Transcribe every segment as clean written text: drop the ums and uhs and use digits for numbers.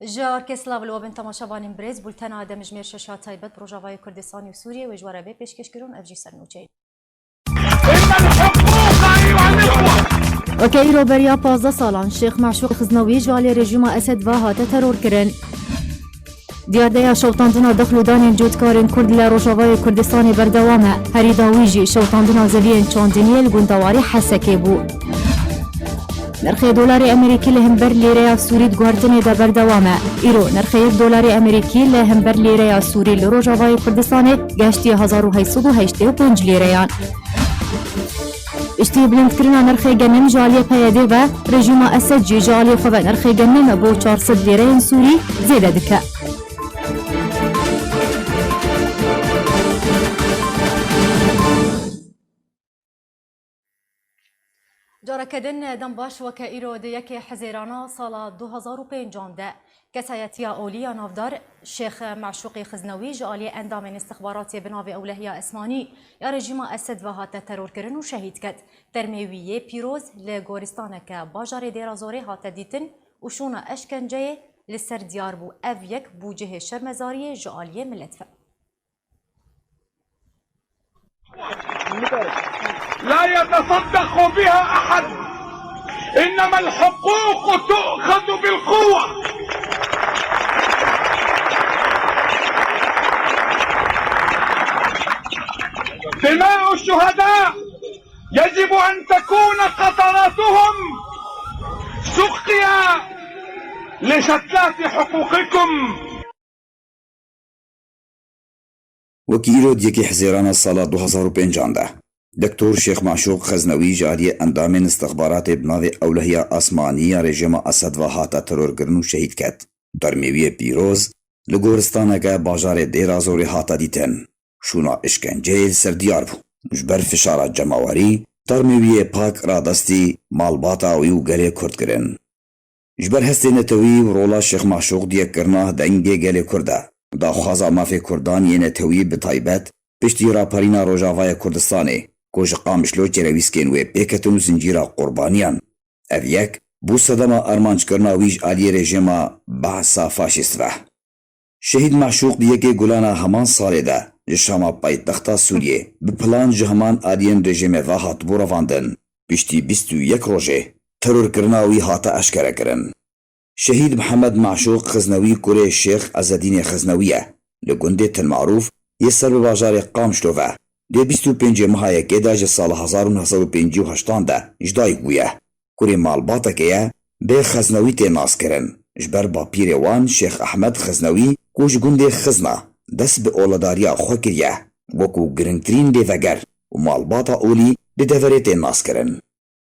جار كسلاف الوابن تماشاوان بريز بولتنا دم جمير شاشات تايبت بروجافاي كردستان وسوريا وجوارا بي بيشكشكرون افجي سرنوچي وكايرو بريا 15 سالان شيخ معشوق خزنوي جوالي رژیم اسد و هات ترور کرن دیاردیا شوطاندنا دخل دانین جودکارن کرد لروجاوای کردستان بردوامه هری داویجی شوطاندنا زوین چاندنیل گوندواری حسکه بو نرخ دلار امریکی لهمبر لیره سوری گواردن دا بردوامه ایرو نرخ $1 امریکی لهمبر لیره سوری لروجاوای کردستان گشتی 1885 لیره اشتی بلند کرنا نرخ گنم جالی پیاده و رژیم اسد جی جالی خو نرخ گنم بو 400 لیره سوری زیاده دکه جارکدن دم باش و که ایرو دیگه حزیرانا سال 2005 ده کسایتی اولیا نافدار شیخ معشوق خزنوی جالی اندام استخباراتی بناو اولهیا اسمانی یا رژیم اسد و هات ترور کرن و شهید کد ترمیویه پیروز لگورستان که باجار دیرازوری هات دیتن و شونا اشکنجه لسر دیار بو اف یک بوجه شرمزاری جالی ملتفه لا يتصدق بها أحد إنما الحقوق تؤخذ بالقوة دماء الشهداء يجب أن تكون قطراتهم سقيا لشتات حقوقكم وكيلو ديكي حزيران الصلاة 2005 ده دكتور شيخ معشوق خزنوي جاري اندام استخبارات بناوي اولهية اسمانية رژیم اسد و هاتا ترور گرنو شهید کت درمیوی پیروز لگورستانه باجار دیرازوری هاتا دیتن شونا اشکنجه سر دیار بو جبر فشارات جماواری درمیوی پاک را دستی مالباتا ویو گلی کرد گرن جبر هستی نتوی و رولا شيخ معشوق دیک کرناه دنگی گلی کرده دا خوازا مافی کردان یه نتوی بطایبت پشتی را پرینا روجاوای کردستانه کوش قامشلو چرویسکین و پیکتون زنجیرا قربانیان او یک بو صدما ارمانج کرنا ویج آلی رژیما بحثا فاشیست و شهید معشوق دیگه که گلانا همان ساله ده جشاما پایتختا سوریه بپلان جهمان آلین رژیم و هات بورواندن پشتی 21 روژه ترور کرنا وی هاتا اشکره کرن شهید محمد معشوق خزنوی کوره شیخ عزالدین خزنویه لگنده تن معروف یه سر به باجار قامشلو و ده 25 ماه که ده سال 1958 ده اجدای گویه کوره مالباتا که به خزنوی تی ناس کرن جبر با پیر وان شیخ احمد خزنوی کوش گنده خزنا دست به اولاداریا خو کریه وکو گرنگترین دیوگر و مالباتا اولی ده دوره تی ناس کرن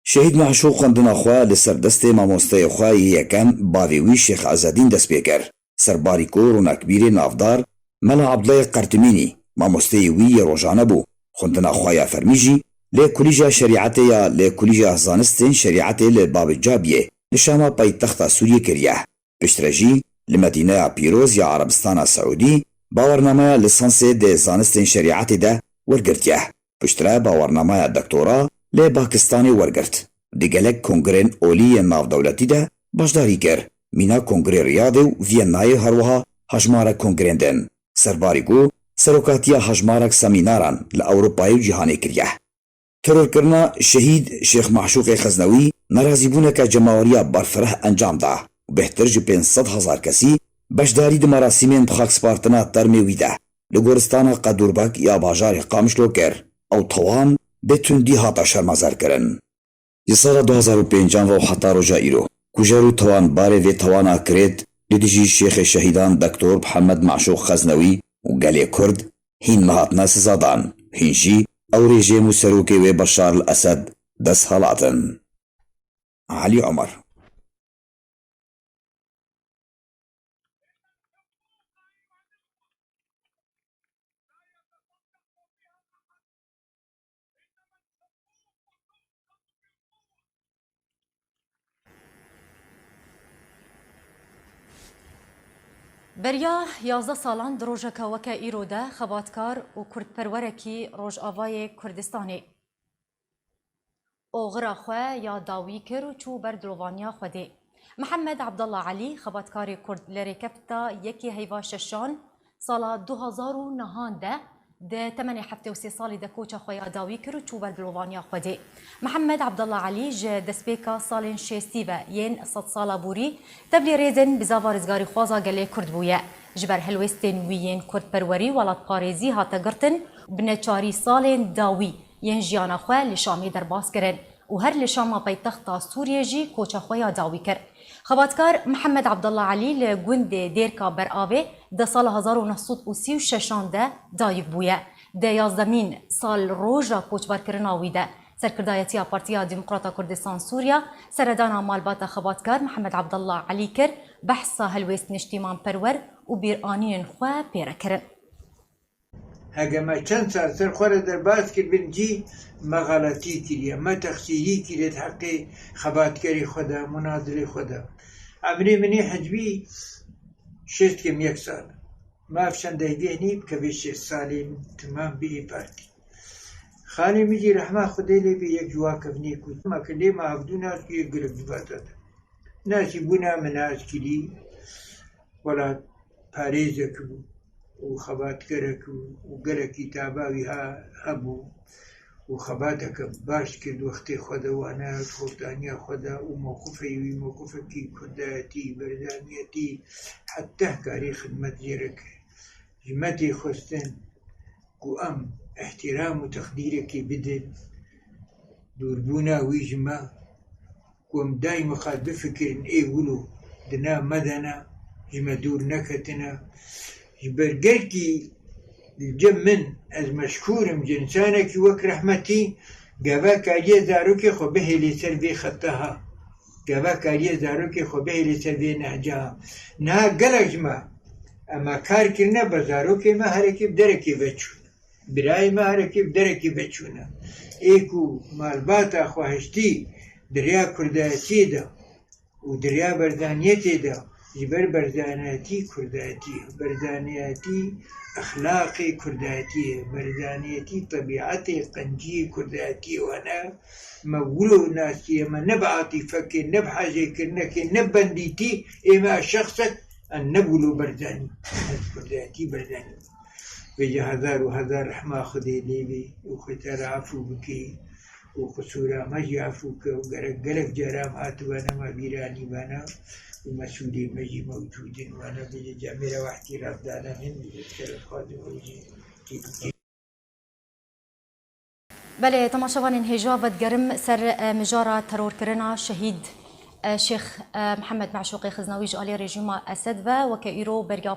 شهید معشوق خواندنا خواه لسر دست ماموسته خواه یکم باویوی شیخ عزالدین دست بیکر سرباریکو رونکبیر نافدار ملا عبدالله قرتمینی ماموسته وی روزانه بو خواندنا خواه فرمیجی لی کلیجا شریعت یا لی کلیجا زانستین شریعت لی باب جابیه لشاما پای تخت سوریه کریه پشترجی لمدینه پیروز یا عربستان سعودی باورنامه لسانس ده زانستین شریعت ده ورگرتیه پشتره باورنامه دکتورا لی پاکستانی ورگرت دیگلک کنگرین اولی ناو دولتی ده باشداری کر مینا کنگری ریاض و وینای هروها هجمارک کنگرین دن سرباریگو سروکاتیا هجمارک سمیناران لأوروپای و جهانی کریه ترور کرنا شهید شیخ معشوق خزنوی نرازی بونه که جماوریا برفره انجام ده و بهتر جو 500,000 کسی باشداری ده مراسمین بخاک سپارتنا ترمیوی ده لگورستان قدوربک یا باجار قامشلو کر او توان بتوندی هاتا شرمازار کرن سال 2005 و حتی روژا ایرو کجارو توان باره و توانا کرد دیجی شیخ شهیدان دکتور محمد معشوق خزنوی و گلی کرد هین مهاتنا سزادان هینجی او رژیم سروکی و بشار الاسد دست حالاتن علی عمر بریا 11 سالان دروژه وکه ایرو ده خباتکار و کردپرورکی روژ آوای کردستانی اوغرا خواه یا داوی کر و چو بر دلوانیا خوده محمد عبدالله علی خباتکاری کرد لریکفتا یکی هیوا ششان سالا 2009 ده 8 سالی ده کوچه خویا داوی کرد چوب البلوانیا خودی. محمد عبدالله علی ج دسپیکا سالین شستی و ین 100 سالا بوری تبلی ریزن بزاوارزگاری خوازا گلی کرد بویه. جبر هلوستین ویین کرد پروری ولات پارێزی هاته گرتن بنچاری سالین داوی ین جیانا خواه لشامی در باز کرن و هر لشاما پایتخت سوریه جی کوچه خویا داوی کرد. خباتکار محمد عبدالله علی لگوند دیرکا بر آوه ده سال 1936 ده دایک بویه. ده 11 سال روژا کوچبر کرناوی ده. سرکردایتی پارتیا دموکراتا کردستان سوریا سردانا مالبات خباتکار محمد عبدالله علی کر بحثا هلوست نشتیمان پرور و بیرانین خواه پیره کرن. هەگەمە چەند سەر خۆرە دەرباز کرد بنجی مەغەڵەتی کردە مە تەخسیری کرێت حەقی خەباتکەری خۆدا منازری خۆدا ئەمری منی حەجبی شێستکەم 1 ساڵ ماف چەندەی دێنی بکە بێ 6 ساڵی تمام بێ پارتی خانی مجی ڕەحما خودەی لێ بێ یەک جواکەفنی کوت مەکە لێ ماهەفتوو ناچ یەک گرک دواتەدا ناچی بوونا مناچکری وەڵات پارێزێک بوو و خەباتکەرێک و گەلێکی تاباوی هەبوو و خەباتەکە باش کرد وەختەی خۆدەوانە کۆتانیا خۆدا و مۆقوفەیوی مۆقوفێکی کوردایەتی بەردانیەتی حەتە کاری خدمەت جێرەکە ژمەتی خۆستن و ئەم احترام و تەقدیرێکی بدن دووربوونا وی ژمە وەم دای مەخات بفکرن ئێ ولو دنا مەدەنا ژمە دوور نەکەتنە برگرکی جم من از مشکورم جنسانکی وک رحمتی گوا کاریه زاروکی خو بهلی سر بی خطها گوا کاریه زاروکی خو بهلی سر بی نهجها نه گلک ما اما کار کرنه بزاروکی ما هرکی بدرکی بچون برای ما هرکی بدرکی بچونه ایکو مالباتا خواهشتی دریا کردایتی دا و دریا بردانیتی دا جبر بردانياتي كرداتي بردانياتي أخلاقي كرداتي بردانياتي طبيعتي قنجي كرداتي وأنا مولو ناسي ما نبعطي فكر نبحاجة كرنك نبنديتي إما شخصك أن نبولو برداني كرداتي برداني بيجي هزار وهزار رحمة خدي ليبي وختار عفو بكي وقصورا مجي عفوك وقرق جرام هاتوانا ما بيراني بانا ومسؤولي مجي موجود وانا بيجي جامعة واحتراف دانا من بذكر الخادم ويجي بله تماشاوان انهجا ودگرم سر مجارة ترور کرنا شهید شیخ محمد معشوقی خزنوی جالی رژیم اسد و وکیرو برگا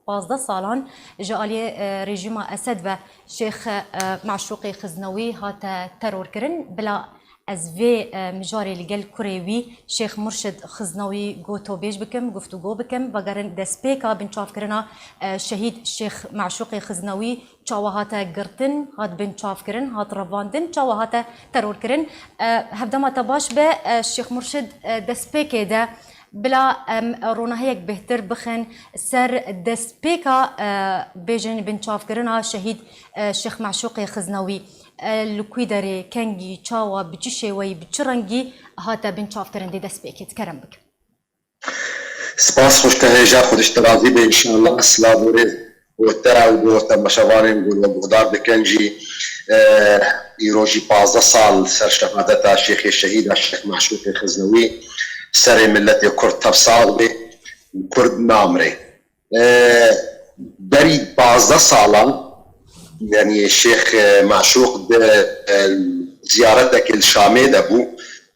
15 سالان جالی رژیم اسد و شیخ معشوقی خزنوی هات ترور کرن بلا از وی مجاری لگل کوریوی شیخ مرشد خزنوی گوتو بیش بکم گفتگو بکم و گرن دسپیکا بنچاف کرنا شهید شیخ معشوقی خزنوی چاوهاتا گرتن هات بنچاف کرن هات رواندن چاوهاتا ترور کرن هفدما تباش به شیخ مرشد دسپیکه ده بلا رونهيك بهتر بخن سر دسپیکا بیجن بنچاف کرنا شهید شیخ معشوقی خزنوی لکویداری کنگی چاوا بچشه وی بچرنگی هاتا بنچاف کرنده دست بیکت کرم بک. سپاس خوش تهیجا خودش ترازی به انشاءالله اسلاموری و ترا و دوستا مشاواریم گول و بغدار بکنجی ایروجی 15 سال سر شهادتا شیخ شهید شیخ معشوق خزنوی سر ملت کرد تفصال به کرد نامره داری 15 سالان يعني الشيخ معشوق زيارتك الشامي دبو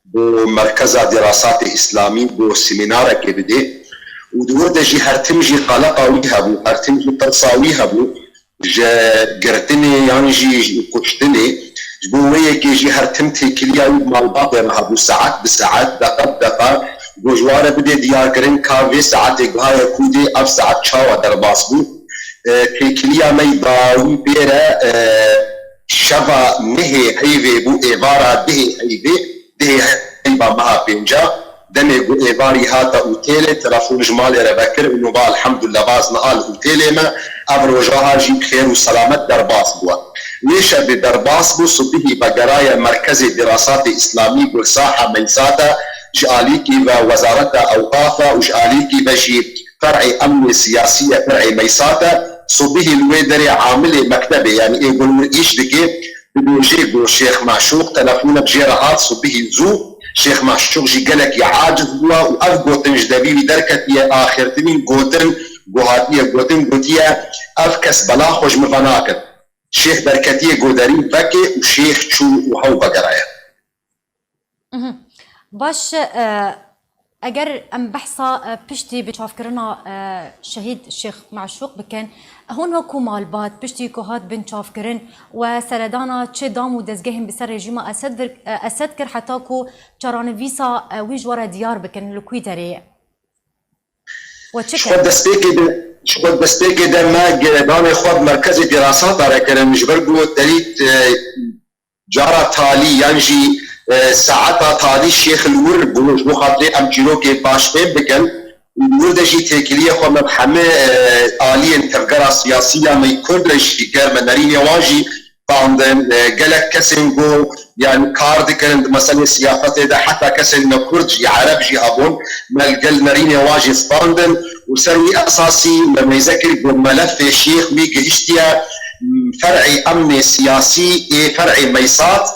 بمركز دراسات إسلامي بو سيمينار كبدي ودور دجي هرتمجي قلقة ويهبو هرتمجي ترصاويها بو جا قرتني يعني جي قشتني جبو ويكي جي هرتمتي كليا مال باقي مهبو ساعات بساعات دقة بدقة بوجوارة بدي ديار كرين كافي ساعات بهاي كودي أف ساعات شاوة درباس بو كليا ميضاوي بيرا شفا مهي هيفي بو إيفارا به هيفي ده هيبا مها بينجا دمي بو إيفاري هاتا أوتيلي تلفون جمالي ربكر ونوبا الحمد لله باز نقال أوتيلي ما أبروجاها جيب خير وسلامت درباس بوا ليش بدرباس بو صبيه بقرايا مركز دراسات إسلامي بالساحة ميساتا جاليكي ووزارة أوقافة وجاليكي بجي فرعي أمن سياسية فرعي ميساتا صبيه الويدري عامل مكتبه يعني يقول إيش دكي بيجيبوا الشيخ معشوق تلفونه بجيرات صبيه زو شيخ معشوق جي قالك يعاجز هو وأفقوتن جدبيبي دركت يا آخر تمين قوتن قوهاتية قوتن قوتية أفكس بلاخوش مفناكن شيخ دركتية قودرين بكي وشيخ شو وهو بقرايا باش اگر ام بحثا پشتی بچافکرنا شهید شیخ معشوق بکن هون وکو مالبات پشتی کوهات بن چافکرن و سردانا چه دام و دزگهم بسر رژیم اسد کر حتی کو چرانویسا ویج ورا دیار بکن لکوی داره و چه شخود دستيكي ده ما داني خود مركز دراسات على كلام مش برجو تريد جارة تالي ينجي ساعتها تالي الشيخ الور بلوش مخاطري ام جيروكي باشبين بكن الور جي تكلية خو مبحمة آلية تفقرة سياسية ما يكون رشي كار منارين يواجي باندن قالك كسن جو يعني كارد كان مثلا سياسات ده حتى كسن كرد جي عرب جي ابون مال نارين يواجي سباندن وسروي اساسي لما يذكر بملف الشيخ ميجي اشتيا فرعي امني سياسي فرعي ميسات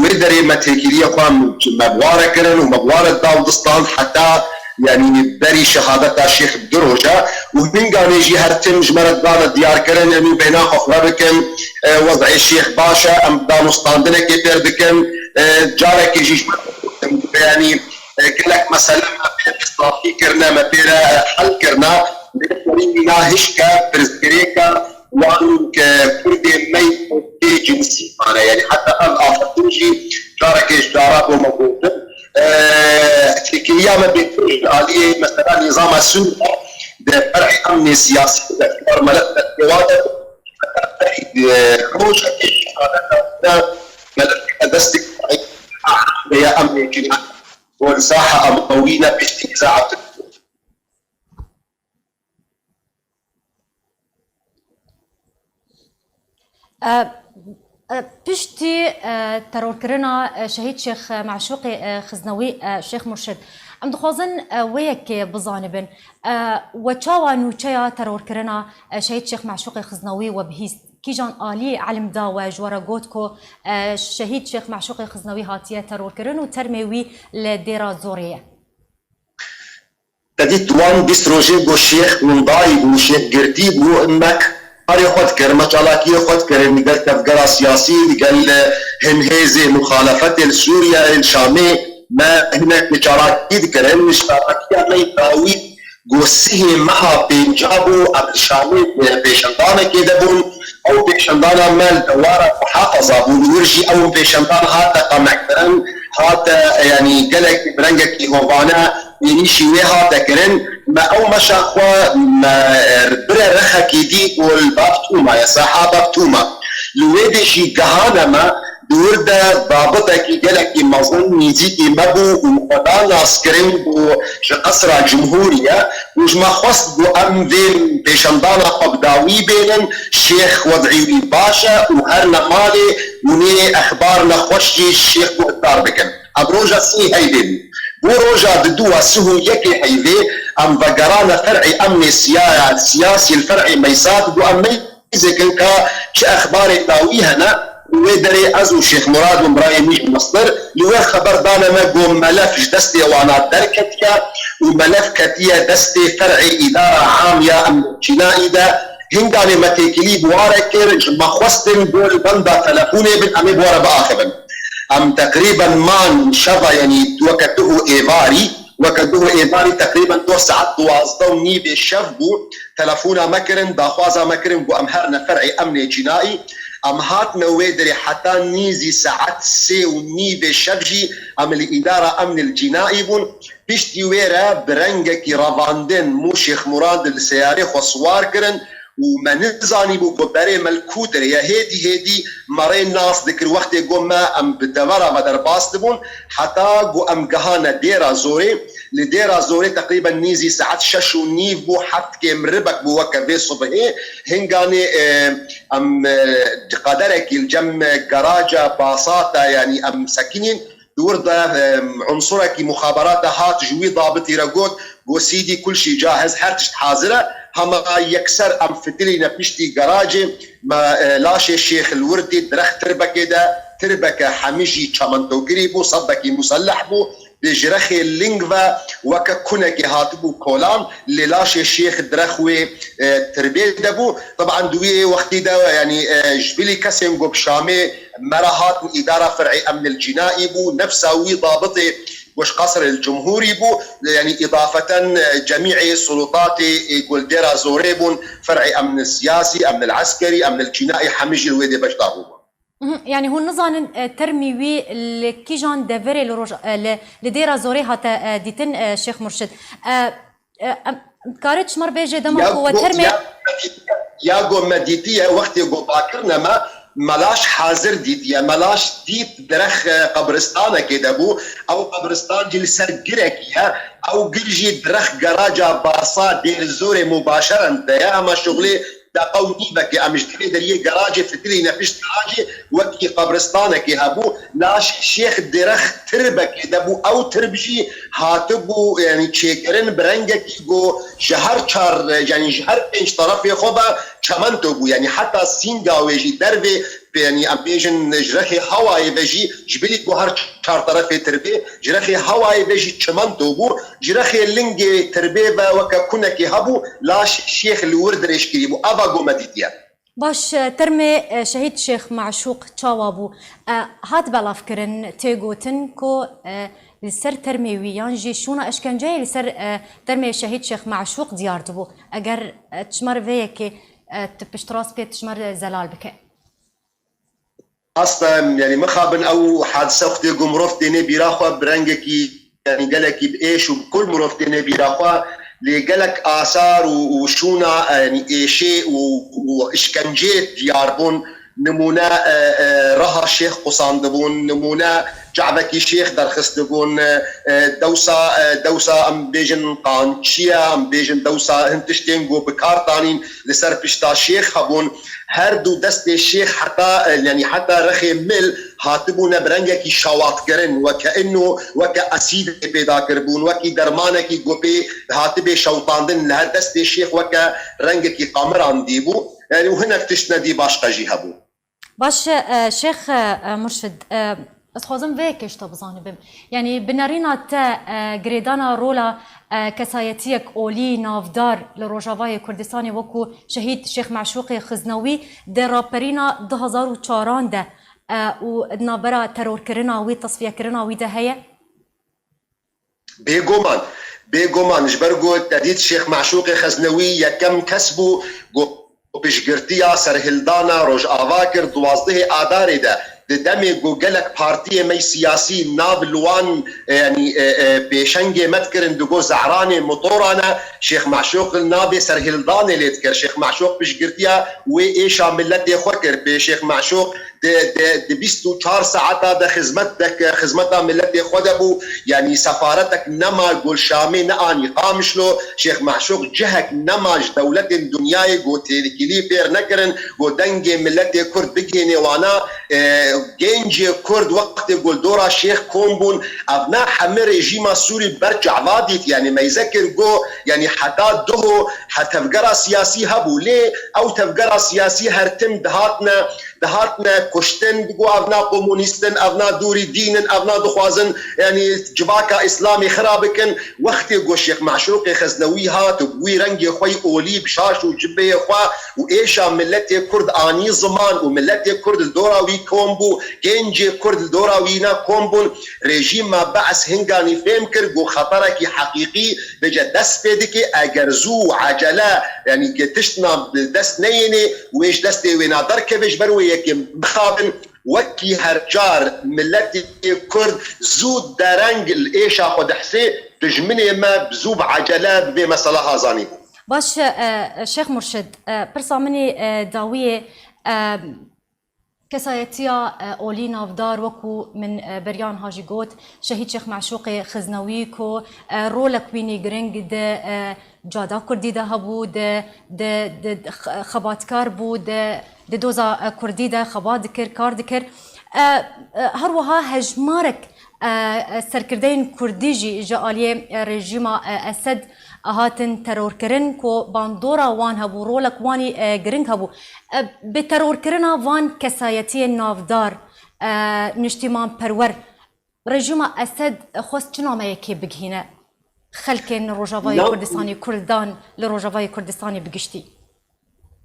ويدري متكليه قام مبواره كرن ومبواره داودستان حتى يعني بري شهادة الشيخ بدروجة ومن قال يجي هرتم جمرت بانا ديار كرن انه بينا خفربكم وضع الشيخ باشا ام داودستان كيبير بكم جارك يجي يعني قالك مثلا اصلاحي كرنا ما بيرا حل كرنا بينا هشكا برزكريكا وان كردي ميت جنسي انا يعني حتى الاخر تجي جارك جارات وموجود تركيا ما بيكونش عليه مثلا نظام السنه ده فرعي امني سياسي ده ملف التوادر روج ملف دستك يا امني كده والساحه اموينا باستنزاع پشتی ترور کرنا شهید شیخ معشوق خزنوی شیخ مرشد ام دخوازن ویک بزانبن و چاوا نوچیا ترور کرنا شهید شیخ معشوق خزنوی و بهیست کی جان آلی علم دا و جوارا گوت کو شهید شیخ معشوق خزنوی هاتیه ترور کرن و ترمیوی لدیرا زوریه تدي توان بيستروجي بو شيخ من ضاي بو شيخ قردي بو انك هاري خود كر مچالاكي خود كر نقل تفقرا سياسي نقل هنهيزي مخالفة السوريا الشامي ما هناك مچالاكي ذكر مشتاراكي ما يتاوي قوسيه معها بينجابو الشامي بيشندانا كيدبون او بيشندانا مال دوارة محافظة بولورجي او بيشندان هاتا قمعكرن هاتا يعني قلق برنجك هوبانا ينيشي ويها تكرن ما او مشا خوا ما برا رخا كيدي والباب توما يا صحابة توما لويدي شي قهانا ما دوردا ضابطة كي قالك مظن نيزيكي مبو ومقدان عسكرين بو قصر الجمهورية وجما خواست بو امدين بيشندانا قبداوي بينن شيخ وضعي باشا وهرنا مالي وني اخبارنا خوشي الشيخ بو الداربكن ابروجا سي هيدين وروجا بدوا سهو يكي حيذي ام بقرانا فرعي امني سياسي الفرعي ميسات دو امي زكنكا ش اخباري تاويهنا ويدري ازو شيخ مراد ومبراهيم ميش مصدر لوين خبر دانا ما قوم ملف دستي وانا دركتيا وملف كتيا دستي فرعي اداره عاميه ام جنائي دا هنگاني متيكلي بواركر ما خوستن بول بندا تلفوني بن امي بوارا باخبن ام تقريبا ما شبه يعني وكته ايباري تقريبا 2 ساعات 12 بالشفبو تلفونا مكرن داخوازا مكرن بو امهرنا فرعي امني جنائي ام هاتنا ويدري حتى نيزي ساعات سي وني بالشفجي ام الاداره امن الجنائي بون بيشتي ويرا برنجكي رافاندن مو شيخ مراد السياري خصوار كرن وما نزاني بو بري ملكوتر يا هيدي مرين ناس ذكر وقت يقوم ما ام بدورا مدر باستبون حتى قو ام قهانا ديرا زوري لديرا زوري تقريبا نيزي ساعات ششو نيف بو حت كيم ربك بو وكا صبحي هنغاني ام قدرك الجم جراجة باصاتا يعني ام ساكنين دور عنصرك مخابرات هات جوي ضابطي رقوت قو سيدي كل شيء جاهز هرتشت حاضرة هما يكسر أم فتلي نبشتي جراجي ما لاشي الشيخ الوردي درخ تربكة ده تربكة حميجي تشامنتو قريبو صبكي مسلح بو بجرخي اللينغفا وككونك هاتبو كولان اللي لاشي الشيخ درخوي تربية دبو طبعا دوي وقتي ده يعني جبلي كسين قب شامي مرهات إدارة فرعي أمن الجنائي بو نفسه ضابطي وش قصر الجمهوري بو يعني إضافة جميع السلطات يقول ديرا زوريبون فرعي أمن السياسي أمن العسكري أمن الجنائي حميجي الويدي باش دابو يعني هو النظام ترميوي اللي كيجان دافري لديرا زوري هاتا ديتن شيخ مرشد كارتش مر بيجي دمك هو ترمي يا قوم مديتية وقت يقول باكرنا ما ملاش حاضر ديت يا ملاش ديت درخ قبرستانه كده بو او قبرستان جل سرقرك يا او قرجي درخ جراجة باصا دير زوري مباشرة انت يا اما شغلي دا قوني بك امش تري دريه جراجة فتري نفشت جراجة وكي قبرستانك هبو لاش شيخ درخ تربك دبو او تربشي هاتبو يعني تشيكرن برنجك جو شهر شهر يعني شهر بينش طرف خوبا كمان تبو يعني حتى سينغا ويجي دربي يعني ام بيجن جرخي هواي بيجي جبلي بوهر شهر طرف تربي جرخي هواي بيجي كمان تبو جرخي لينجي تربي وككونك هبو لاش شيخ الورد ريشكيبو ابا مديتيا باش ترمي شهيد شيخ معشوق تشاوابو هات بلا فكرن تيغوتن كو لسر ترمي ويانجي شونا اشكنجاي لسر ترمي شهيد شيخ معشوق ديار دبو اگر تشمر فيكي تبشتراس بيت تشمر زلال بك اصلا يعني مخابن او حادثه اختي قمرفتني براخه برنجكي يعني قالك بايش وبكل مرفتني براخه لقالك آثار وشونا يعني شيء وإشكنجيت دياربون نمونا رها الشيخ قصاندبون نمونا جعبكي شيخ درخستبون دوسا ام بيجن قانشيا ام بيجن دوسا هنتشتينغو بكارتانين لسر بشتا شيخ هبون هر دو دست الشيخ حتى يعني حتى رخي مل هاتبونا برنجكي شواط كرن وكأنه وكأسيد بيدا كربون وكي درمانكي قوبي هاتبي شوطاندن هر دست الشيخ وكا رنجكي قامران ديبو يعني وهنا اكتشنا دي باش قجي هبو باش شيخ مرشد أسخوزم فيكش تبزاني بم يعني بنارينا تا جريدانا رولا كسايتيك أولي نافدار لروجافاي كردستاني وكو شهيد شيخ معشوقي خزنوي درابرينا 2004 ده ونابرا ترور كرنا وي تصفية كرنا وي ده هي بيغومان جبرغو تديد شيخ معشوقي خزنوي يكم كسبو بشگرتیا سرهلدانا روج آواکر 12 آدار ده دمي جوجلك بارتيه مي سياسي ناب لوان يعني بشنجي متكرن دجو زعراني مطورانا شيخ معشوق النابي سرهلدان اللي تكر شيخ معشوق بشجرتيا وايشا ملتي خوكر بشيخ معشوق د 24 ساعه د خدمتها ملتي خدبو يعني سفارتك نما قول شامي ناني قامشلو شيخ معشوق جهك نماج دولة دنياي قو تيلي بير نكرن قو دنجي ملتي كرد بجيني وانا جنجي كرد وقت يقول دورا شيخ كومبون ابناء حمر ريجيما سوري برجع فاديت يعني ما يذكر جو يعني حتى دهو حتى تفجر سياسي هبو ليه او تفجر سياسي هرتم دهاتنا كشتن بقو ابناء كومونيستن ابناء دوري دينن ابناء دخوازن يعني جباكا اسلامي خرابكن وقت يقول شيخ معشوقي خزنوي هات وبوي رنجي خوي اولي بشاش وجبي خوا وايشا ملتي كرد اني زمان وملتي كرد الدوراوي كومبو جنجي كرد الدوراوينا كومبون ريجيم ما بعث هنغاني فهمكر جو خطرك حقيقي بجا دست بيدكي اجرزو عجله يعني تشتنا دست نيني ويش دست وينا دركبش بروي يكم بخابن وكي هرجار ملتي كرد زود درنج الايشا خد حسي تجمني ما بزوب عجلات بمسألة هازاني باش شيخ مرشد برسامني داوية كسايتيا أولي نافدار وكو من بريان هاجي جوت شهيد شيخ معشوقي خزنوي كو رولك ويني جرينج ده جادا كردي ده هبو ده خبات كاربو ده دوزا كردي ده خبات ذكر كار ذكر هروها هجمارك سرکردین کردیجی جالی رژیم اسد هاتن ترور کرن کو باندورا وان هبو رولک وانی گرنگ هبو به ترور کرنا وان کسایتی نافدار نشتیمان پرور رژیم اسد خواست چنامه یکی بگهینه خلکن روجاوای کردستانی کردان لروجاوای کردستانی بگشتی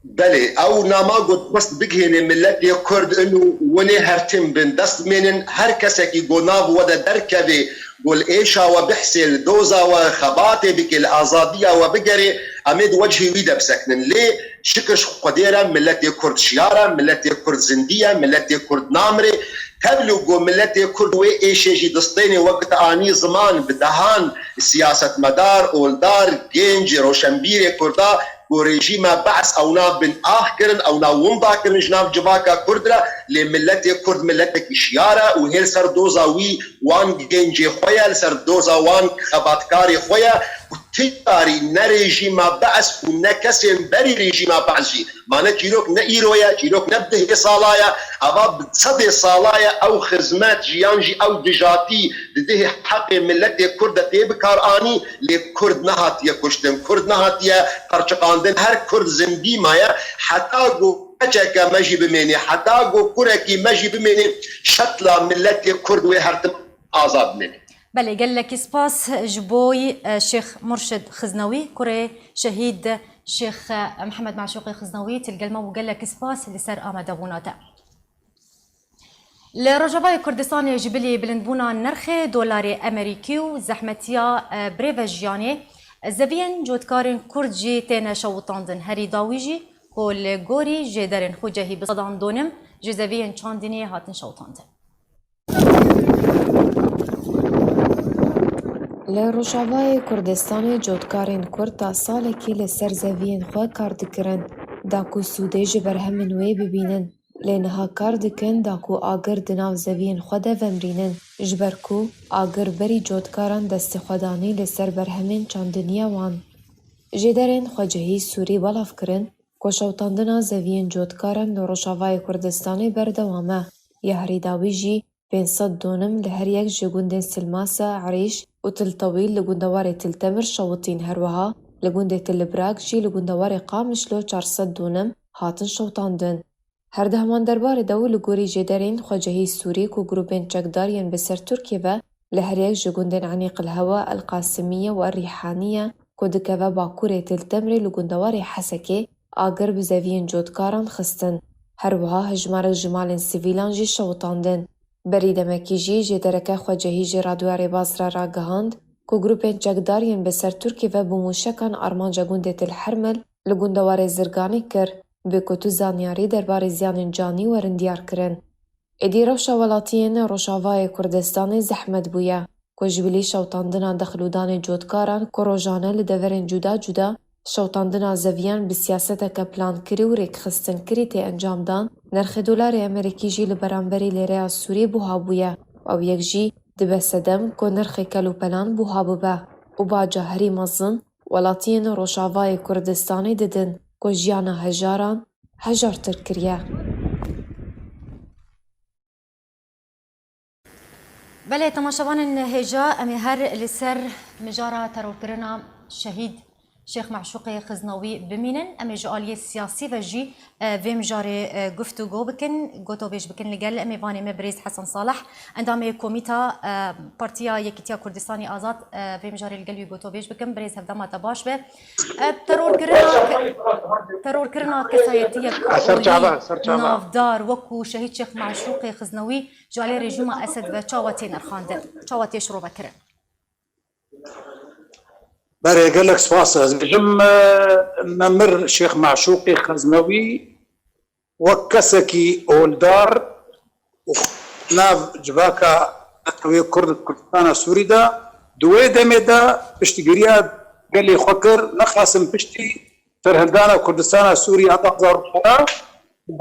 بله او نما قد بس بگهینه ملت کرد انو ونی هرتم بن دست منن هر کسی که گناب ودا درکبه قول ايشا وبحسل دوزا وخباتي بك الازاديه وبقري امد وجهي ويدا بسكنن ليه شكش قديره ملتي كرد شياره ملتي كرد زنديه ملتي كرد نامري تبلغوا ملتي كرد وي ايش يجي دستيني وقت اني زمان بدهان سياسه مدار اولدار جنج روشنبيري كردا وريجيم بعث او ناف بن اخكرن او ناومضا كرن جناف جباكا كردرا لملتي كرد ملتك شياره وهيل سردوزا وي وان جنجي خويا سردوزا وان خباتكاري خويا تجاري نريجيم بعث ونكسم بري ريجيم بعثي ما نجيروك نيرويا جيروك نبده صالايا ابا بتصدي صالايا او خدمات جيانجي او دجاتي ده حق ملتي كرد تيبكار اني لكرد نهات يا كشتن كرد نهات يا قرچقاندن هر كرد زندي مايا حتى جو اجاك ماجي بميني حتى جو كركي ماجي بميني شتلا ملتي كرد وهرتم آزاد مني بله قال لك سباس جبوي شيخ مرشد خزنوي كوري شهيد شيخ محمد معشوقي خزنوي تلقى المو قال لك سباس اللي صار آمد أبوناتا لرجباي كردستان جبلي بلندبونا نرخي دولاري أمريكي وزحمتيا بريفاجياني زبين جودكارن كردجي تينا شوطاندن هري داويجي كل غوري جيدارن خوجهي بصدان دونم جزبين چانديني هاتن شوطاندن لروجاوای کردستان جودکارین کرد تا سالکی لسر زوین خو کار دکرن داکو سوده جبرهمن وی ببینن لنها کار دکن داکو آگر دناو زوین خود ومرینن جبرکو آگر بری جودکاران دست خودانی لسر برهمن چاندنیا وان جدرن خوجهی سوری بلاف کرن کوشوتاندنا زوین جودکاران لروجاوای کردستان بردوامه یهری داوی جی 500 دونم لهر یک جگوندن سلماسة عريش وتل طويل لجوندواري تل تمر شوطين هروها لجوندة تل براك جي لجوندواري قامش لو 400 دونم هاتن شوطاندن هر دهمان دربار دو لجوري جدارين خوجهي السوري كو جروبين چكدارين بسر تركيا لهر یک جگوندن عنيق الهواء القاسمية والريحانية كو دكوا باكوري تل تمر لجوندواري حسكي آگر بزاوين جودكاران خستن هروها هجمار جمال سيفيلان جي شوطاندن بریدمکی جی جدرکه خوجهی جرادواری بازرا را گهاند کو گروپین چکدارین بسر ترکی و بموشکان آرمانجا گونده تل حرمل لگوندوار زرگانی کر به کتو زانیاری دربار زیان جانی ورندیار کرن. ادی روشا ولاتین روشاوای کردستان زحمت بویا کو جبلی شوطاندنا دخلودان جودکاران کو روژانه لدورن جدا جدا شوطاندنا زویان بسیاسته که پلان کری و ریک خستن کری تی انجام دان نرخ دلار امریکی جی لبرانبری لیره سوری بوها بویا او یک جی دبه سدم که نرخ کلو پلان بوها بوبه و با جاهری مزن ولاتین روشاوای کردستانی ددن که جیانا هجاران هجار تر کریه. بله تماشاوان هجا امی هر لسر مجارة ترور کرنا شهید شيخ معشوقي خزنوي بمينن امي جاليه سياسي وجي فيم جاري گفتگو بكن گوتو بيش بكن لقال امي فاني مبريز حسن صالح عندما كوميتا بارتيا يكتيا كردستاني آزاد فيم جاري القلبي گوتو بيش بكن بريز هفدما تباش به ترور كرنا كسايتيه نافدار وكو شهيد شيخ معشوقي خزنوي جالي رجيم اسد و چاوتين ارخاندن چاوتي شروع بكرن بري قال لك سفاس جم نمر شيخ معشوقي خزنوي وكسكي اولدار ناف جباكا توي كرد كردستان سوري دا دوي دمدا بشتغريا قال لي خكر نخاسم بشتي ترهندانا كردستان سوري اطزار خلا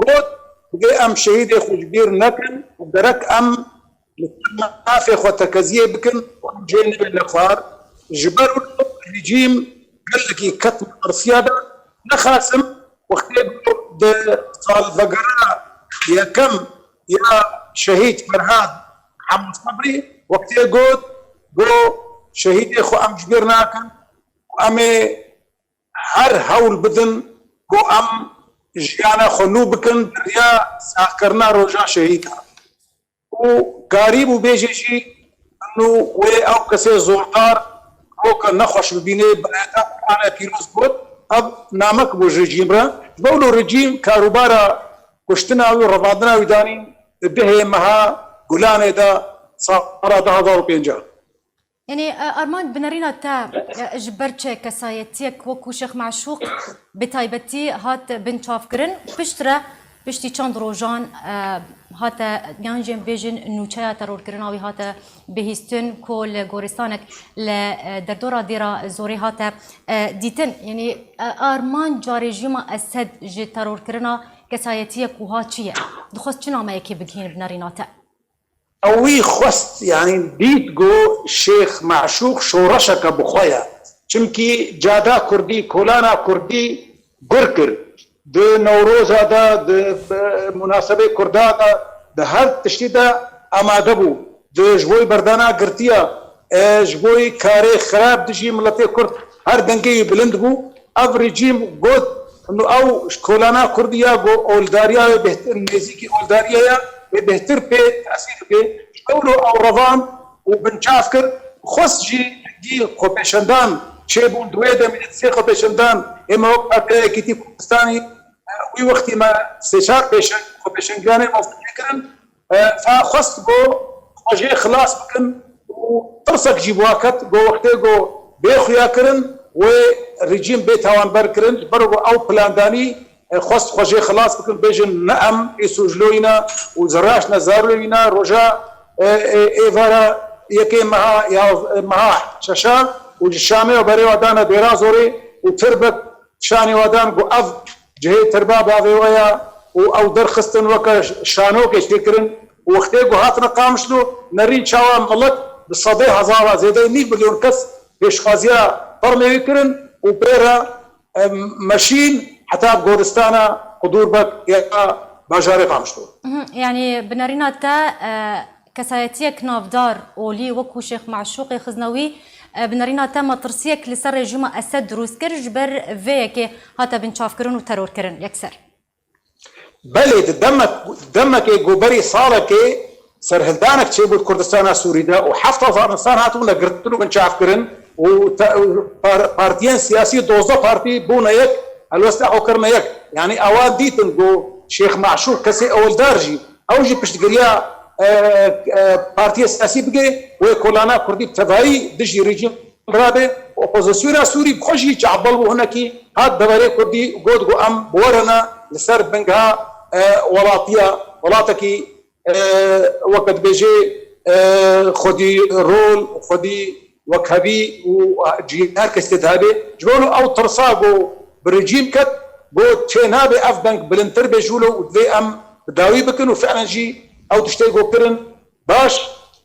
قلت بقي ام شهيد خوجبير نكن ودرك ام لتنافي خوتكزيه بكن جين بالاخبار جبروا الرجيم قال لك يكتم الرصيادة نخاسم واختبروا صال بقرة يا كم يا شهيد فرهاد محمد صبري وقتی گود بو شهید خو ام جبر ناکن ام هر هول بدن بو ام جیانا خنو بکن دریا ساکرنا روجا شهید و قریب و بیجی انو و او کسی زورتار او که نخوش ببینه برایتا قرآن پیروز بود اب نامک بو رژیم را بولو رژیم کاروبارا کشتنا و رفادنا و دانین به مها گلانه دا صارا 2050 يعني أرمان بنرينا تا جبرتش كسايتيك وكو شيخ معشوق بتايبتي هات بن شافكرن بشترا بشتي چند روجان هات يانجن بيجن نوچايا ترور كرناوي هات بهستن كل غورستانك لدردورا ديرا زوري هات ديتن يعني أرمان جاريجيما أسد جي ترور كرنا كسايتيك وهاتشيه دخوست چنا ما يكي بگين بنرينا تا اوی خواست يعني ديت جو شيخ معشوق شورشك بخويا چمكي جادا كردي كولانا كردي بركر د نوروز دا د مناسبه كردا دا هر تشتيدا اماده بو د جوي بردانا گرتيا جوي كاري خراب دجي ملتي كرد هر دنگي بلند بو اف ريجيم گوت انه او كولانا كرديا جو اولداريا بهتر نزيكي اولداريا بهتر به تاثیر به اولو او روان و بنچافکر خص جی خوپشندان چه بون دویده من سه خوپشندان اما وقت کتی کردستانی وی وقتی ما سشار خوپشنگانه مفکرن فخص گو خوجه خلاص بکن و ترسک جیب وقت گو وقتی گو بخویا کرن و رژیم بیتوان بر کرن برو او پلاندانی خواست خوشی خلاص بکن بیشن نعم ایسوجلوینا و زراش نزاروینا رجا ایوارا یکی مها ششا و جشامه و بری ودانا دیرازوری و تربت شانی ودان گو اف جهه تربا باوی ویا و او درخستن وکا شانو کشتی کرن و وقتی گو هاتنا قامشلو نرین چاوا ملک بصدی هزارا زیده نیل بلیون کس پیشخازیا فرمیوی کرن و بیرا ماشین حتى بغورستانا قدور بك يا باجاري قامشتو يعني بنارينا تا كسايتيك نافدار اولي وكو شيخ معشوق خزنوي بنارينا تا مطرسيك لسر رجيما اسد روسكر جبر فيك هاتا بنشافكرن وترور كرن يكسر بلد دمك جوبري صالك سرهلدانك تشيبو كردستان سوري دا وحفظ افغانستان هاتو نقرتلو بنشافكرن و بارتيان سياسي دوزا بارتي بونايك الوسط او كرميك يعني اوان ديتن جو شيخ معشوق كسي اول دارجي اوجي بشتغريا بارتي سياسي بقي وكولانا كردي تفاي دجي ريجيم رابي اوبوزيسيون سوري بخوجي تعبلوا هناكي هاد دبري كردي جود جو ام بورنا لسر بنغها ولاتكي وقت بيجي خدي رول خدي وكهبي وجيهار كاستدهابي جبولو او ترصاقو برجيم كت بو تشينابي افدنك بلنتر بجولو ودي ام بداوي بكن وفعلا جي او تشتيقو كرن باش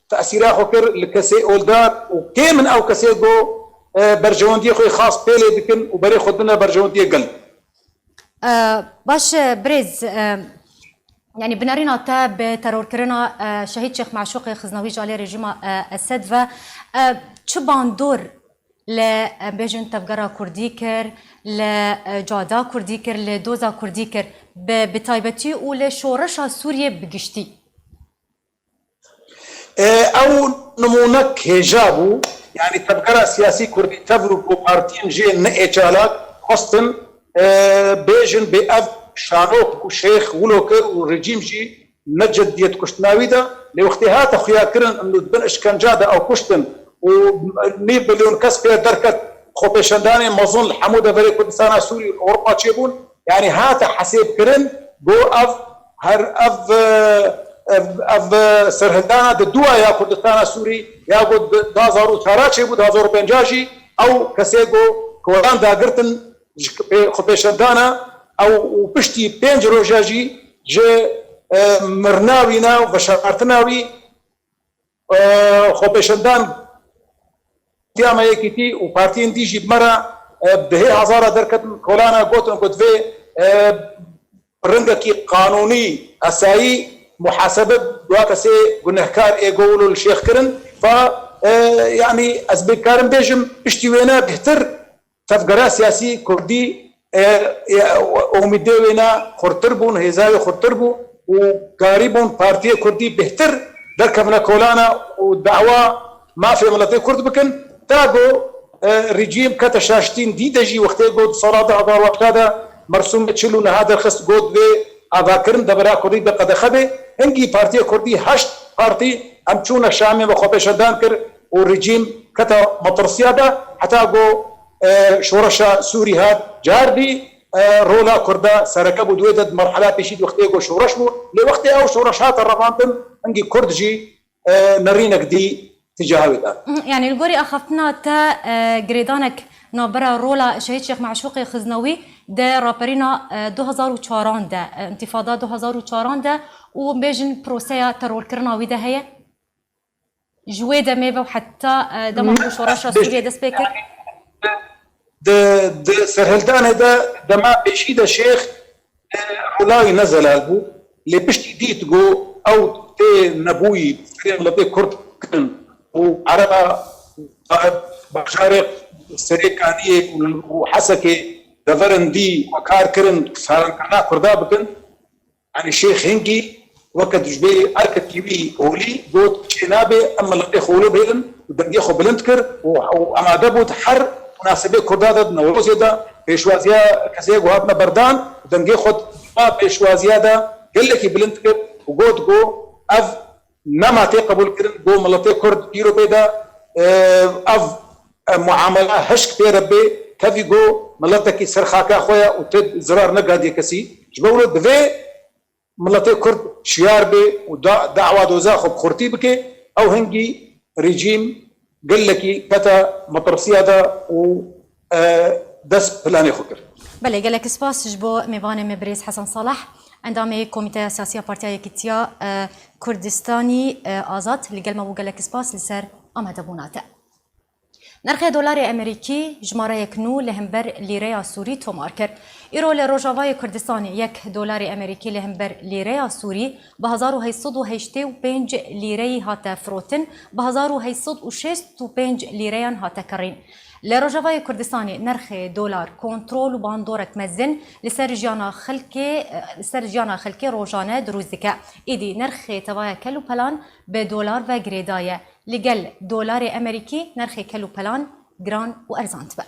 تاثيرا خوكر لكسي اولدار وكيمن او كسيغو برجوندي خوي خاص بيلي بكن وبري خدنا برجوندي قل باش بريز يعني بنارينا تا بترور كرنا شهيد شيخ معشوق خزنوي جالي رجيم السدفه چبان دور لبيجن تفجرا كرديكر لجادا كرديكر لدوزا كرديكر بتايبتي ولشورشا سوريا بقشتي او نمونك هجابو يعني تفجرا سياسي كردي تفرقوا بارتين جي نئجالات خصتن بيجن بأف شانوك وشيخ ولوكر ورجيم جي نجد ديت كشتناوي دا لوقتها تخيا كرن انه تبن اشكنجادا او كشتن و100 مليون كاس في دركت خوبشنداني مظن الحموده فريق كردستان سوري اوروبا تشيبون يعني هات حسيب كرن بو اف هر اف سرهندانا دوا يا كردستان سوري يا قد دازارو تاراتشي بو دازارو بنجاجي او كسيغو كوران داغرتن خوبشندانا او بشتي بينج روجاجي جي مرناوينا وبشارتناوي خوبشندان تياما يكيتي وبارتين ديجي بمرة بهي هزارة دركت كولانا قوتن قد في رنجكي قانوني أسايي محاسبة دواكسي قنهكار يقولوا الشيخ كرن ف يعني از بكارم بيجم اشتوينا بهتر تفقرا سياسي كردي ومدوينا خرطربون هزاي خرطربو وقاربون بارتي كردي بهتر دركبنا كولانا والدعوة ما في ملتي كرد بكن تاقو رجيم كتشاشتين دي دجي وقتي قد صلاة هذا وقت هذا مرسوم تشلون هذا الخص قد في أذاكرن دبرا كردي بقد خبي هنجي بارتي كردي هشت بارتي أمشون الشامي وخبي شدان كر والرجيم كتا مطرسيادة حتى قو شورشا سوري هاد جاردي رولا كردا سركبوا دويدد مرحلة بيشيد وقتي قو شورش بو لوقتي أو شورشات الرفانتم هنجي كردجي نرينك دي تجاهوي دا يعني الجوري أخفتنا تا جريدانك نابرا رولا شهيد شيخ معشوق خزنوي ده رابرينا 2004 ده انتفاضة 2004 ده وبيجن بروسيا ترور كرنا ويدا هي جويدا ميبا وحتى دمه شورشا سوريا ده سبيكر ده سرهلدان هذا دما بيشيد شيخ رولاي نزل البو اللي بشتي ديت جو او تي نبوي فريم لبي كرد كن وعربا بشارق سريكانيه وحسكي دفرن دي وكار كرن سارن كرنا كردا بكن يعني الشيخ هنجي وقت جبي اركت كيوي اولي دوت شنابي اما لقي خولو بيدن ودنجي خو بلنتكر واما دبوت حر مناسبه كرداد نوروزي دا بيشوازيا كسي غواتنا بردان ودنجي خد ما بيشوازيا دا قال لك بلنتكر وقود جو اف نما تقبل كرن جو ملتي كرد يوروبي دا اف معامله هشك تيربي كفي جو ملتك سرخاكا خويا وتد زرار نقاد يكسي جبولو دفي ملتي كرد شيار بي ودعوة دوزا خب خورتي بكي او هنجي ريجيم قال لك كتا مطرسية دا و دس بلاني خكر بله قال لك سباس جبو ميبان مبريز حسن صالح عندما كوميتي سياسية بارتيا كتيا كردستاني آزاد اللي قال ما بو قال لك سباس لسر أمهد بوناته نرخ دلار امریکی جماره یک نو لهمبر لیره سوری تومارکر ایرو لروجاوای کردستانی یک دلار امریکی لهمبر لیره سوری به 1885 لیره هات فروتن به 1865 لیره هات کرین لروجاوای کردستانی نرخ دلار کنترل و باندورک مزن لسر جانا خلکی روزانه دروزدکه ایدی نرخ توای کلو پلان به دلار و گریدایه لقل دولار أمريكي نرخ كيلو بلان جران وأرزان تبع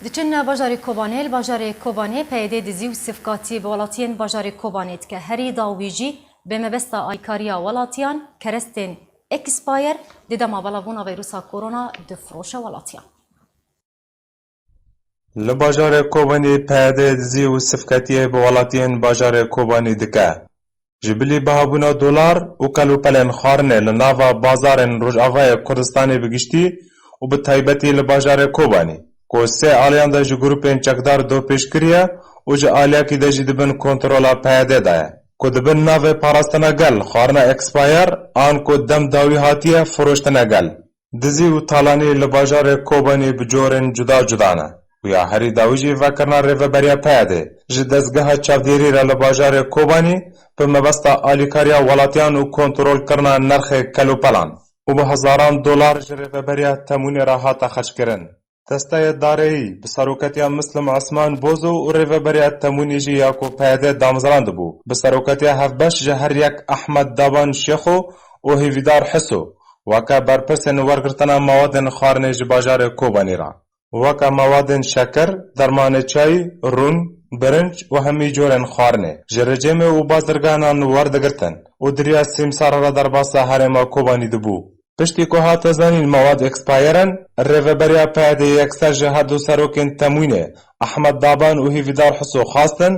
دچن باجار كوبانيل باجار كوباني پیده دزی و صفقاتی ولاتین باجار كوبانيت که هری داویجی بمبستا آیکاریا ولاتیان کرستین اکسپایر دیدما بلابونا ویروسا کورونا دفروش ولاتیان لباجار کوبانی پیاده دزی و صفقاتی بولاتین باجار کوبانی دکه جبلی بهابونا دلار و کلو پلن خارنه لناوا بازارن روجاوای کردستانی بگشتی و به تایبتی لباجار کوبانی کو سه آلیان دا جو گروپین چکدار دو پیش کریه و جو آلیا کی دا جی دبن کنترولا پیاده دایه کو دبن ناو پاراستنا گل خارنه اکسپایر آن کو دم داوی هاتیه فروشتنا گل دزی و تالانی لباجار کوبانی بجورن جدا جدانه ویا هری داویجی وکرنا ریوبریا پیاده جدزگاه چاودیری را لباجار کوبانی به مبستا آلیکاریا ولاتیان و کنترول کرنا نرخ کلو پلان و به هزاران دلار ریوبریا تمونی را هاتا خرج کرن دسته دارایی به سروکتیا مسلم عثمان بوزو و ریوبریا تمونی جی یاکو پیاده دامزراند بو به سروکتیا هفبش جهر یک احمد دابان شیخو و هیویدار حسو وکا برپسن ورگرتنا مواد خارنه جباجار کوبانی را وکا مواد شکر درمان چای رون برنج و همی جورن خارنه جرجم و بازرگانان وردگرتن و دریا سیمسار را در باسا هرما کوبانی دبو پشتی که هات زنین مواد اکسپایرن ریوبریا پیاده یکسر جهاد و سروکن تموینه احمد دابان و هیویدار حسو خواستن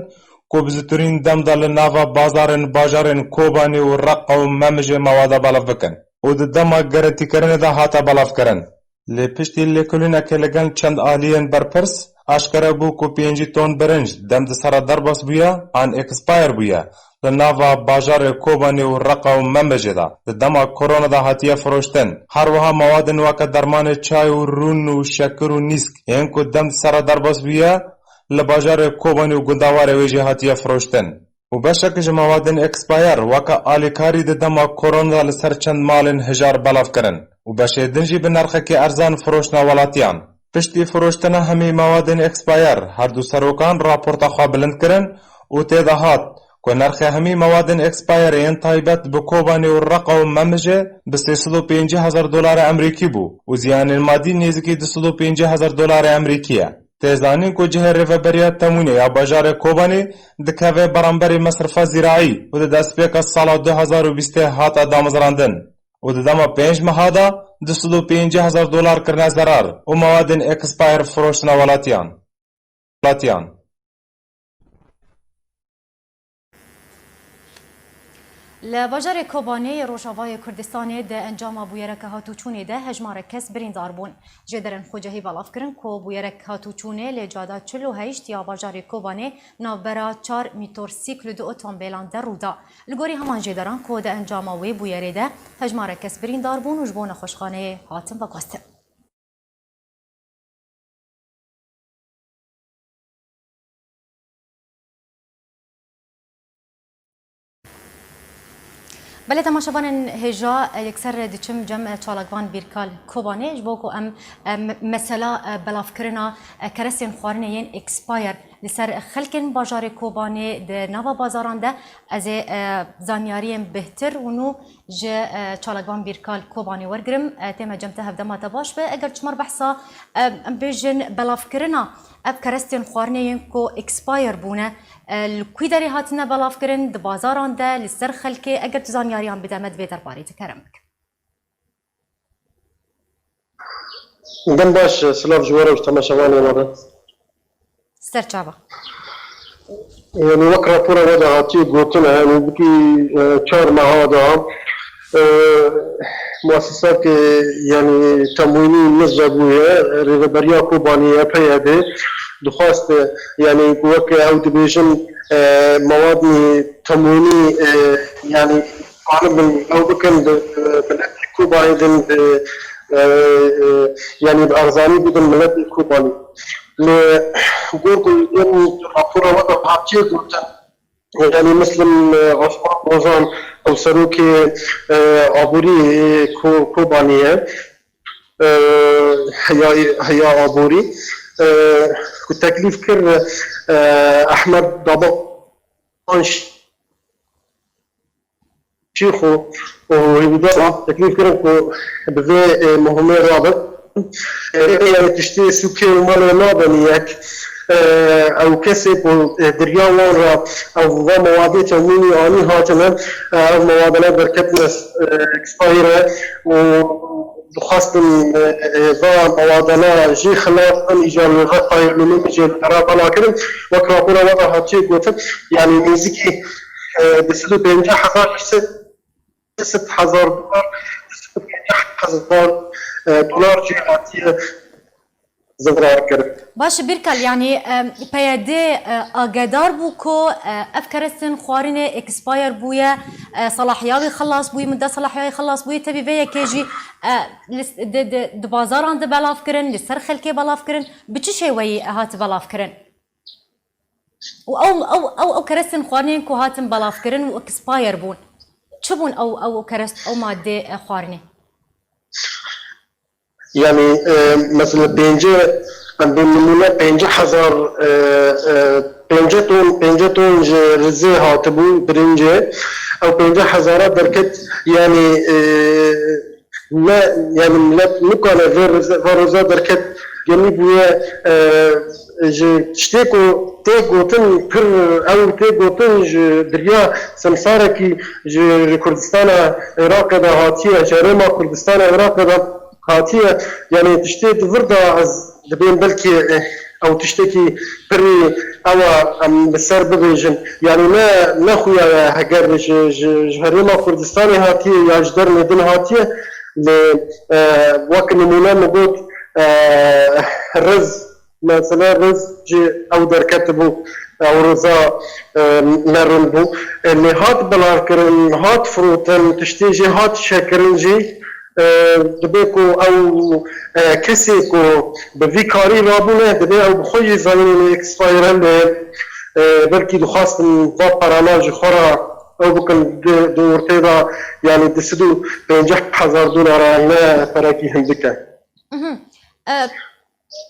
که بزرگترین دم دل ناوا بازارن باجارن کوبانی و رق و ممج مواد بالاف بکن و دما گرتی کرن دا هاتا بالاف کرن لی پشتی لیکولونه که لگن چند آلیین برپرس اشکره بو کو 5 تن برنج دم د سره درباس بویا آن اکسپایر بویا لناوا باجار کوبانی و رقا و ممجه دا دما کرونا دا هاتیه فروشتن هر وها مواد وکا درمان چای و رون و شکر و نیسک یعنی که دم سر درباس بیه لباجار کوبانی و گنداوار ویجی هاتیه فروشتن و بشکش مواد اکسپایر وکا آلیکاری دما کرونا لسر چند مالن هجار بلاف کرن و بشه دنجی به نرخه که ارزان فروشنا ولاتیان پشتی فروشتن همی مواد اکسپایر هر دو سروکان راپورتا خواه بلند کرن و تیده هات که نرخ همی مواد اکسپایر این تایبت به کوبانی و رقا و ممجه به 350,000 دلار امریکی بو و زیان مادی نیزکی 250,000 دلار امریکیه تیزانین که جه ریفبریت تمونه یا بجار کوبانی دکوه برانبری مصرف زراعی و دست پیک سال 2020 هاتا دامزراندن و دما 5 مهادا 250,000 دلار کرنه ضرر و مواد اکسپایر فروشتن ولاتیان لباجار کوبانی روشاوای کردستان ده انجام بویرک هاتوچونه ده هجمار کس بریندار بون جدرن خوجهی بلاف کرن کو بویرک هاتوچونه لجادا 48 یا باجار کوبانی نابرا 4 موتورسیکل دو اتومبیلان در رودا لگوری همان جدران کو ده انجام وی بویری ده هجمار کس بریندار بون و جبون خوشخانه هاتم و گاستن بله تماشاوان هجا یکسر دیچم جمع چالکوان بیرکال کوبانی جبوکو مثلا بلاف کرنا کرسین خوارنه ین اکسپایر لسر خلکن باجار کوبانی ده نوا بازاران ده از زانیاریم بهتر ونو جه چالکوان بیرکال کوبانی ورگرم تیم جمع تهفده باش به اگر چمار بحثا بیجن بلاف کرنا اب کرستین خوارنه ین کو اکسپایر بونه الكوي داري هاتنا بلاف كرن د بازاران ده لسر خلكي اگر تزانياريان بدمت بيتر باري تكرمك دم باش سلاف جواره وش تماشاواني مرة سر چابا يعني وكرة پورا ودا هاتي قوتنا يعني بكي 4 مهادا مؤسسات يعني تمويني نزجبوية رغبريا كوبانية بيادة دخواست يعني وك او دبيجن مواد تمويني يعني قانون او بكن كوبايدن يعني بارزاني بدن ملت كوباني لغوركم يوم رابورا وضع هاتشي قلت يعني مسلم عثمان روزان او سروكي عبوري كوبانية هي عبوري كنت تكليف كر احمد ضبطانش شيخو ويبدا تكليف كر بذي مهمه رابط يعني تشتي سوكي مال نابنيك او كسب دريا ورا او مواد تمويني اني هاتنا او مواد بركتنا اكسباير دخواست ضام موادنا جي خلاف ايجار الغطاء من مجال رابطه كده وكراكونا وضع هاتشي قلت يعني ميزيكي بسلو بينجح 6,000 دولار جي هاتيه زغرار کرد. باش بیرکل یعنی پیاده آگدار بو کو افکارستن خوارن اکسپایر بویه صلاحیاوی خلاص بویه مدت صلاحیاوی خلاص بویه تبی ویا کیجی د بازاران د بلاف کرن لسر خلکی بلاف کرن بچه شی وی هات بلاف کرن او کرستن خوارن کو هاتن بلاف کرن و اکسپایر بون چه بون او کرست او ماده خوارنه يعني مثلا عندهم نمونه 50,000 طن رزي هاتبو برنجه او 50,000 دركت يعني لا يعني مكان غير رزا دركت يعني بويا تشتكو تيغوتن كر او تيغوتن دريا سمساركي كردستان عراق دا هاتيه جريمه كردستان عراق دا هاتيه يعني تشتي تفردا از دبين بلكي او تشتكي بري او بسر ببيجن يعني ما خويا هجر جهريما كردستاني هاتيه يا جدر ندن هاتيه وكن نمونه نقول الرز مثلا رز جي او دركتبو او رزا نرنبو اللي هات بلاكرن هات فروتن تشتيجي هات شكرنجي دبيكو او كسيكو بفيكاري رابونه دبي او بخوي زمين اكسبايرل بلكي دخواست ضاب برامج خورا او بكن دورتي دا يعني دسدو $50,000 انا تراكي هندكه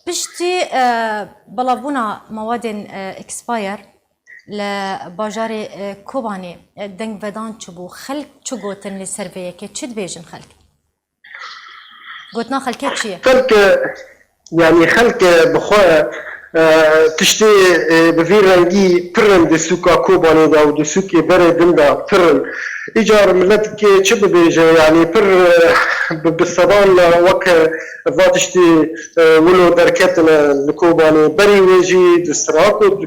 پشتی بلابونا مواد اکسپایر لباجار کوبانی دنگ بدان چبو خلق چو گوتن لسرویه که چید بیجن خلق؟ گوتنا خلقه چیه؟ خلق يعني خلق بخوا تشتي بفير رنجي فرن دي سوكا كوباني دا ودي سوكي بري دندا فرن إيجار ملتك تشب بيجا يعني فر بالصبان وك فاتشتي ولو دركتنا لكوباني بري ويجي دستراكو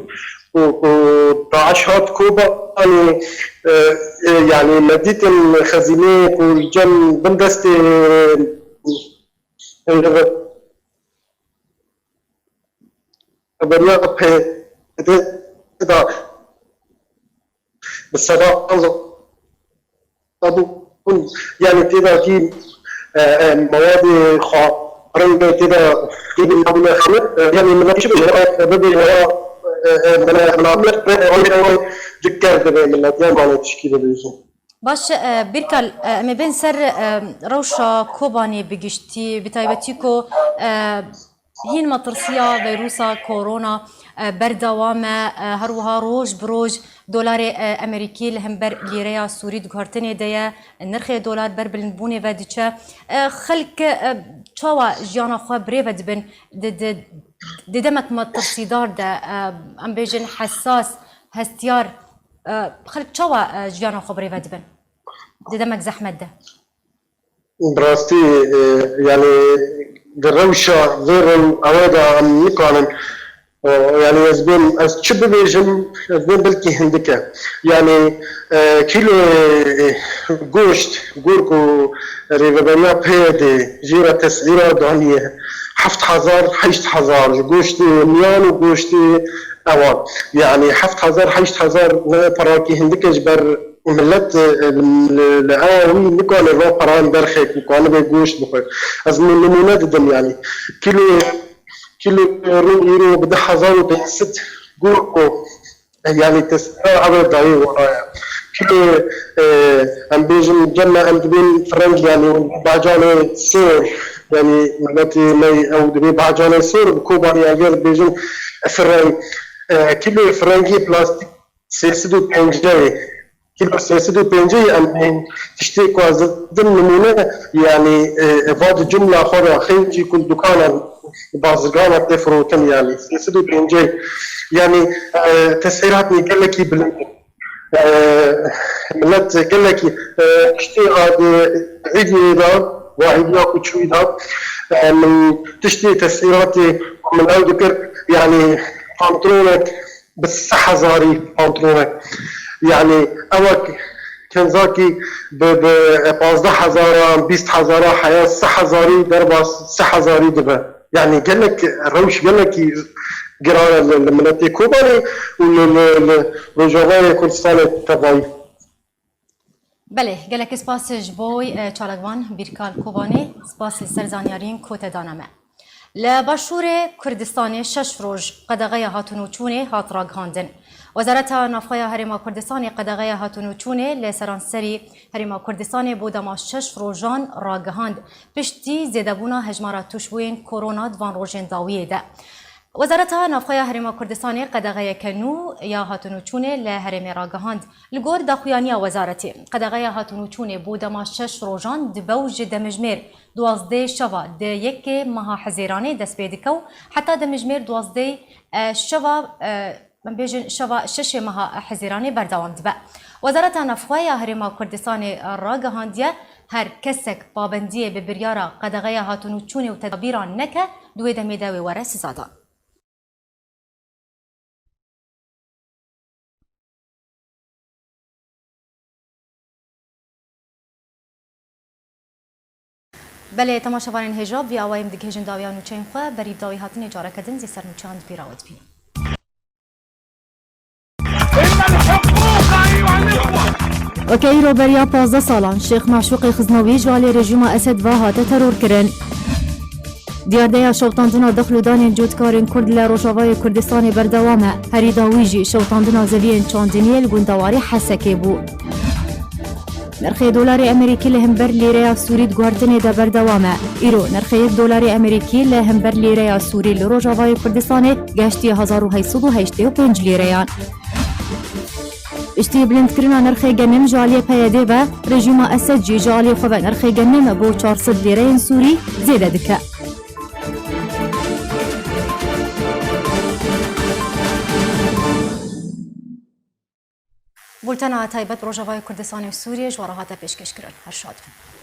وطعشات كوباني يعني مديت الخزينة والجن بندستي برياض ده بالصباح أبو يعني تدا في مواد خارجة تدا يعني من نفس الشيء بدي من عمل ذكر من الأيام على تشكيل الوزن باش بیرکل امی بین سر روشا کوبانی بگشتی بتایبتی کو هین مطرسیا ویروسا کرونا بردوام هر وها روز بروز دلار امریکی لهم بر لیره سوری دکارتنی دیا نرخ دلار بر بلندبونی و دیچه خلق چوا جانا خواه بری و دبن دمک مطرسیدار ده ام بیجن حساس هستیار خلق چوا جانا خواه بری و دبن دمک زحمت ده براستي يعني الروشة غير الأوادة نقارن يعني أزبين أشبه بيجم أزبين بلكي هندكة يعني كيلو جوشت جوركو ريفابانيا بيدي جيرة تسعيرة دهنية 7,000 جوشت ميان وجوشت أوان يعني 7,000 براكي هندكة جبر ملت العاوي نكون الروح قران برخك نكون بجوش بخير از من نمونات دم يعني كيلو يورو بده حزار بست جوركو يعني تسعة عبر ضعي ورايا كيلو ام بيجن جنة ام دبين فرنج يعني باجاني سور يعني ملتي مي او دبي باجاني سور بكوباني اجر بيجن فرنج كيلو فرنجي بلاستيك سيسدو بنجاي كيلو سياسي بينجي أن تشتري كواز ضمن نمونة يعني فاد جملة أخرى خيجي كل دكان بازرقانة تفرو كم يعني سياسي بينجي يعني تسعيرات قال لك ملت قال لك تشتري عيد ميلاد واحد ياكل شوي ده من تشتري تسعيرات من أول ذكر يعني بانترونك بالصحة زاري بانترونك يعني اوك كان زاكي ب 15,000 20,000 حياه 6,000 ضربه 6,000 دبا يعني قال لك روش قال لك قراءه المناطق كوباني والرجوع كردستان تبعي بله قال لك سپاس جبوي چالگوان بیرکال کوبانی سپاس سرزانیارین کوت دانمه لباشور کردستان 6 روز قدغه هاتونو چونه هات راگهاندن وزارت نافخای هرما کردستان قدغه هاتونو چونه لسرانسری هرما کردستان بودما 6 روزان راگهاند پشتی زیدبونا هجمارات توشبوین کرونا دوان روزین داویه ده وزارت نافخای هرما کردستان قدغه کنو یا هاتونو چونه لهرم راگهاند لگور داخویانی وزارتی قدغه هاتونو چونه بودما 6 روزان دبوج دمجمیر 12 شوا ده یک ماه حزیرانه دست بیدکو حتی دمجمیر 12 شوا من بيجن شوا 6 ماه حزيراني بردوام دبا وزارت نافخای هرما کردستان راگهاندیه هر کسک پابندی به بریارا قدغه هاتونو چونه و تدابیران نکه دوی دمی داوی ورس زاده بله تماشاوان هجاب وی آوایم دیگه هجن داویان و چین خواه بریب داوی هاتن اجاره کردن زی سرنوچاند بیراود بین إن الحقوق أيها الإخوة وکی رو بریا 15 سالان شیخ معشوق خزنوی جوالی رژیم اسد و هاته ترور کرن دیارده شوطاندنا دخل دانین جودکارین کرد لروجاوای کردستان بردوامه هری داویجی شوطاندنا زوین چاندنیل گوندواری حسکی بو نرخ دلار امریکی لهمبر لیره سوری گواردنی دا بردوامه ایرو نرخ $1 امریکی لهمبر لیره سوری لروجاوای کردستان گشتی 1885 لیره اشتی بلند کرنا نرخ گنم جالی پیاده و رژیم اسد جی جالی خوب نرخ گنم بو 400 لیره سوری زیده دکه بولتنا تایبەت ڕۆژاوای کوردستانی و سووریە ژوارەهاتە پێشکەشکردن هەر شاد بن.